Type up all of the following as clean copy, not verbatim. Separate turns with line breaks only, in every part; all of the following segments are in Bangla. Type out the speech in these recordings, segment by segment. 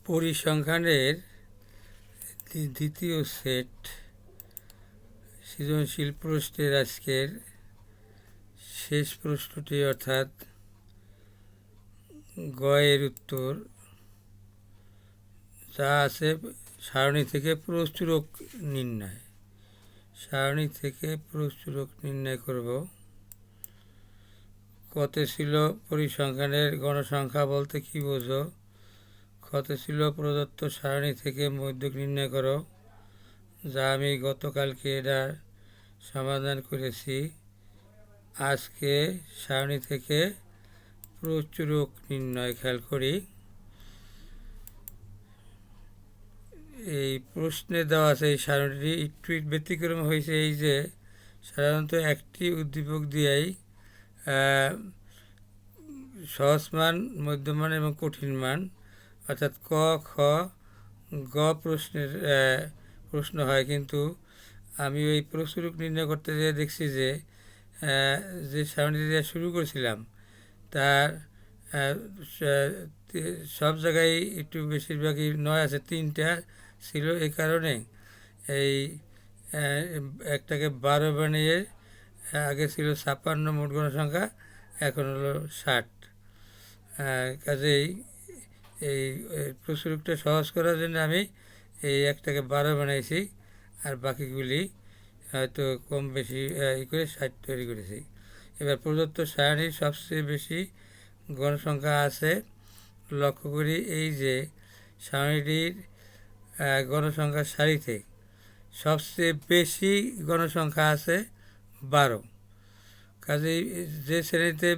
পরিসংখ্যানের দ্বিতীয় সেট সৃজনশীল প্রশ্নের আজকের শেষ প্রশ্নটি অর্থাৎ গ এর উত্তর যা আছে সারণী থেকে প্রচুরক নির্ণয়। সারণী থেকে প্রচুরক নির্ণয় করব। কতে ছিল পরিসংখ্যানের গণসংখ্যা বলতে কি বোঝো? কতে ছিল প্রদত্ত সারণী থেকে মধ্যক নির্ণয় করো, যা আমি গতকালকে এটার সমাধান করেছি। আজকে সারণী থেকে প্রচুরক নির্ণয় খেয়াল করি। এই প্রশ্নে দেওয়া আছে এই সারণীটি একটু ব্যতিক্রম হয়েছে এই যে সাধারণত একটি উদ্দীপক দিয়েই সহজ মান, মধ্যমান এবং কঠিন মান অর্থাৎ ক, খ, গ প্রশ্নের প্রশ্ন হয়, কিন্তু আমি ওই প্রচুরক নির্ণয় করতে গিয়ে দেখছি যে সারণী দিয়ে শুরু করেছিলাম তার সব জায়গায় একটু বেশিরভাগই 9 আছে, 3টা ছিল। এই কারণে এই একটাকে 12 বানিয়ে আগে ছিল 56 মোট গণসংখ্যা, এখন হলো 60। কাজেই এই প্রচুরকটা সহজ করার জন্য আমি এই একটাকে 12 বানাইছি, আর বাকিগুলি হয়তো কম বেশি করে 60 তৈরি করেছি। এবার প্রদত্ত সারণীর সবচেয়ে বেশি গণসংখ্যা আছে লক্ষ্য করি। এই যে সারণীটির গণসংখ্যার সারিতে সবচেয়ে বেশি গণসংখ্যা আছে 12। কাজেই যে শ্রেণীতে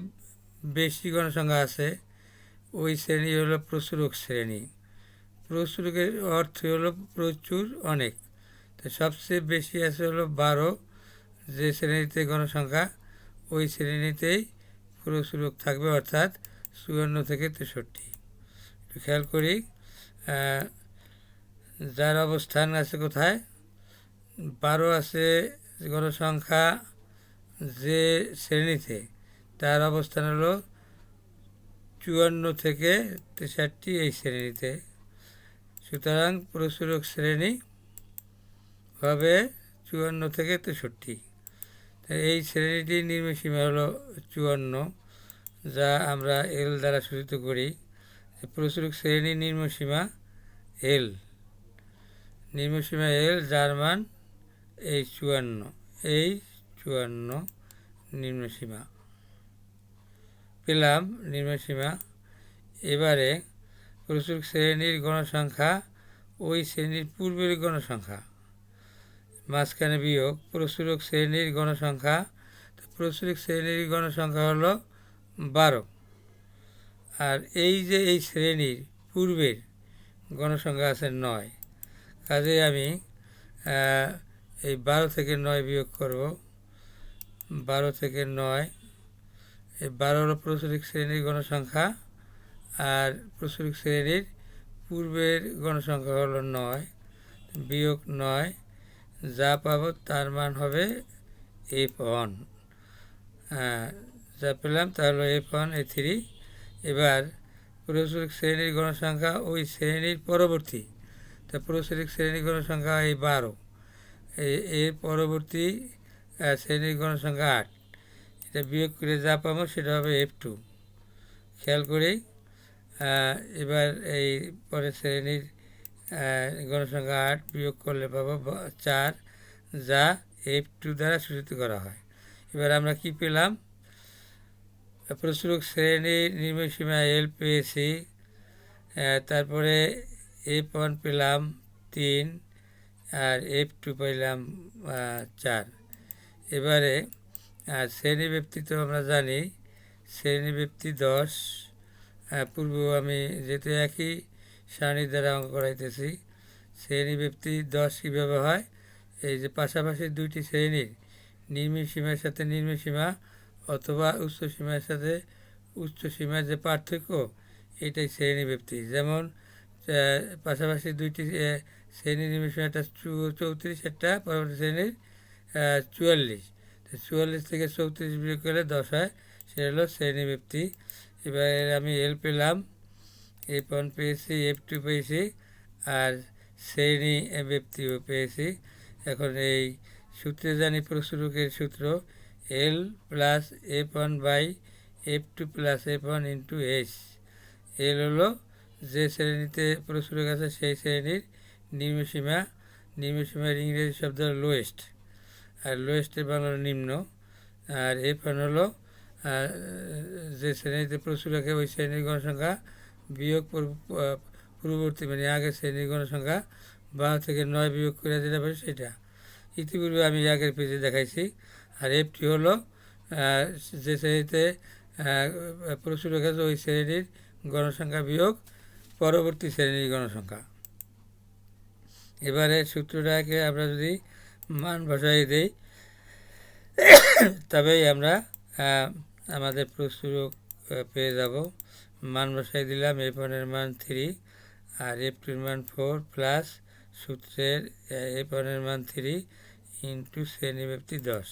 বেশি গণসংখ্যা আছে ওই শ্রেণী হলো প্রচুরক শ্রেণী। প্রচুরকের অর্থ হলো প্রচুর, অনেক। তো সবচেয়ে বেশি আছে হলো 12। যে শ্রেণীতে গণসংখ্যা ওই শ্রেণীতেই প্রচুরক থাকবে, অর্থাৎ 54 থেকে 63। একটু খেয়াল করি যার অবস্থান আছে কোথায়। 12 আছে গণসংখ্যা যে শ্রেণীতে, তার অবস্থান হলো 54 থেকে 63 এই শ্রেণীতে। সুতরাং প্রচুরক শ্রেণী হবে 54 থেকে 63। এই শ্রেণীটির নিম্নসীমা হলো 54, যা আমরা এল দ্বারা সূচিত করি। প্রচুরক শ্রেণীর নিম্নসীমা এল, নিম্নসীমা এল, যার মান এই 54, এই 54 নিম্নসীমা পেলাম নিম্নসীমা। এবারে প্রচুরক শ্রেণীর গণসংখ্যা ওই শ্রেণীর পূর্বের গণসংখ্যা, মাঝখানে বিয়োগ প্রচুরক শ্রেণীর গণসংখ্যা। প্রচুরক শ্রেণীর গণসংখ্যা হলো 12, আর এই যে এই শ্রেণীর পূর্বের গণসংখ্যা আছে 9। কাজে আমি এই 12 থেকে 9 বিয়োগ করব। 12 থেকে 9, এই 12 হলো প্রচুরক শ্রেণীর গণসংখ্যা, আর প্রচুরক শ্রেণীর পূর্বের গণসংখ্যা হলো 9, বিয়োগ 9, যা পাবো তার মান হবে F1। যা পেলাম তা হলো F1, A3। এবার প্রচুরক শ্রেণীর গণসংখ্যা ওই শ্রেণীর পরবর্তী, তা প্রচুরক শ্রেণীর গণসংখ্যা এই 12, এর পরবর্তী শ্রেণীর গণসংখ্যা 8। এটা বিয়োগ করে যা পাবো সেটা হবে F2। খেয়াল করি এবার এই পরের শ্রেণীর গণসংখ্যা 8 বিয়োগ করলে পাবো 4, যা F2 দ্বারা সূচিত করা হয়। এবার আমরা কি পেলাম? প্রচুরক শ্রেণীর নিম্নসীমা এল পেয়েছি, তারপরে F1 পেলাম 3, আর F2 পেলাম 4। এবারে শ্রেণীব্যাপ্তি তো আমরা জানি, শ্রেণীব্যাপ্তি 10। পূর্বেও আমি যেহেতু একই সারণী দ্বারা অঙ্ক করাইতেছি, শ্রেণীব্যাপ্তি 10 কীভাবে হয়? এই যে পাশাপাশি দুইটি শ্রেণীর নিম্নসীমার সাথে নিম্নসীমা অথবা উচ্চসীমার সাথে উচ্চসীমার যে পার্থক্য, এটাই শ্রেণীব্যাপ্তি। যেমন পাশাপাশি দুইটি শ্রেণীর নিম্নসীমাটা 34, একটা পরবর্তী শ্রেণীর 44। 44 থেকে 34 বিয়োগ করলে 10 হয়, সেটা হলো শ্রেণীব্যাপ্তি। এবার আমি এল পেলাম, F1 পেয়েছি, F2 পেয়েছি, আর শ্রেণী ব্যক্তিও পেয়েছি। এখন এই সূত্রে জানি প্রসূরকের সূত্র L plus F1 by F2 plus F1 into H। L হলো যে শ্রেণীতে প্রসূরক আছে সেই শ্রেণীর নিম্নসীমা, নিম্নসীমার ইংরেজি শব্দ লোয়েস্ট, আর লোয়েস্টের বাংলা নিম্ন। আর F1 হলো যে শ্রেণীতে প্রসূরকে ওই শ্রেণীর গণসংখ্যা বিয়োগ পূর্ববর্তী মানে আগের শ্রেণীর গণসংখ্যা 12 থেকে 9 বিয়োগ করে যেটা পারে সেটা ইতিপূর্বে আমি আগের পেজে দেখাইছি। আর F2 হলো যে শ্রেণীতে প্রসূরক আছে ওই শ্রেণীর গণসংখ্যা বিয়োগ পরবর্তী শ্রেণীর গণসংখ্যা। এবারে সূত্রটাকে আমরা যদি মান বসাই দেই তবেই আমরা আমাদের প্রসূরক পেয়ে যাব। মান বসাই দিলাম, F1 এর মান 3 আর F2 এর মান 4 প্লাস সূত্রের F1 এর মান 3 ইন্টু শ্রেণীব্যাপ্তি 10।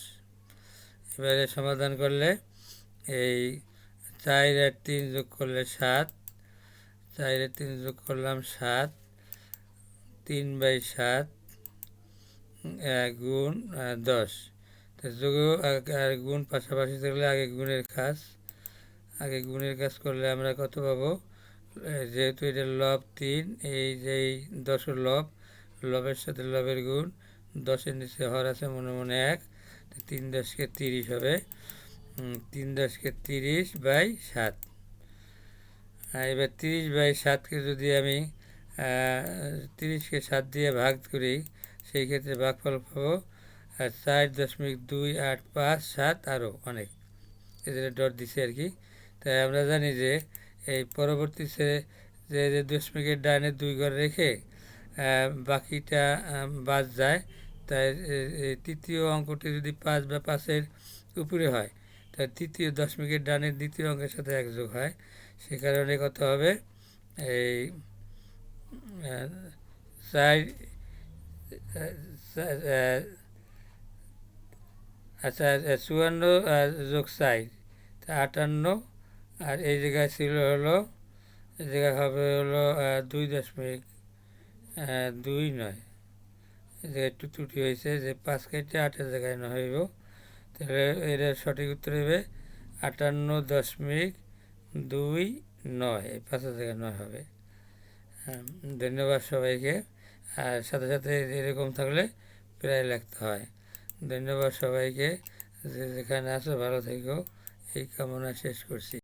এবারে সমাধান করলে এই 4 আর 3 যোগ করলে 7, 4 আর 3 যোগ করলাম 7, 3/7 গুণ 10। তো যোগ আর গুণ পাশাপাশি থাকলে আগে গুণের কাজ করলে আমরা কত পাবো? যেহেতু এটা লব 3, এই যে 10 লব, লবের সাথে লবের গুণ, 10-এর নিচে হর আছে মনে মনে 1, 3 10 কে 30 হবে, 3 10 কে 30/7। এবার 30/7কে যদি আমি 30কে 7 দিয়ে ভাগ করি সেই ক্ষেত্রে ভাগফল পাবো 4.285 আরও অনেক, এদের ডট দিছে আর কি। তাই আমরা জানি যে এই পরবর্তী যে দশমিকের ডানে 2 ঘর রেখে বাকিটা বাদ যায়, তাই তৃতীয় অঙ্কটি যদি 5 বা 5-এর উপরে হয় তাই তৃতীয় দশমিকের ডানের দ্বিতীয় অঙ্কের সাথে 1 যোগ হয়। সে কারণে কত হবে? এই 4 আচ্ছা 54 যোগ 4 58, আর এই জায়গায় ছিল হলো, এই জায়গায় হবে হলো 2.29। এই জায়গায় একটু ত্রুটি হয়েছে যে 5 কেটে 8-এর জায়গায় 9 হইব, তাহলে এর সঠিক উত্তর হবে 58.29, এই 5-এর জায়গায় 9 হবে। ধন্যবাদ সবাইকে। আর সাথে সাথে এরকম থাকলে প্রায় লিখতে হয়। ধন্যবাদ সবাইকে, যেখানে আছো ভালো থেকো, এই কামনা শেষ করছি।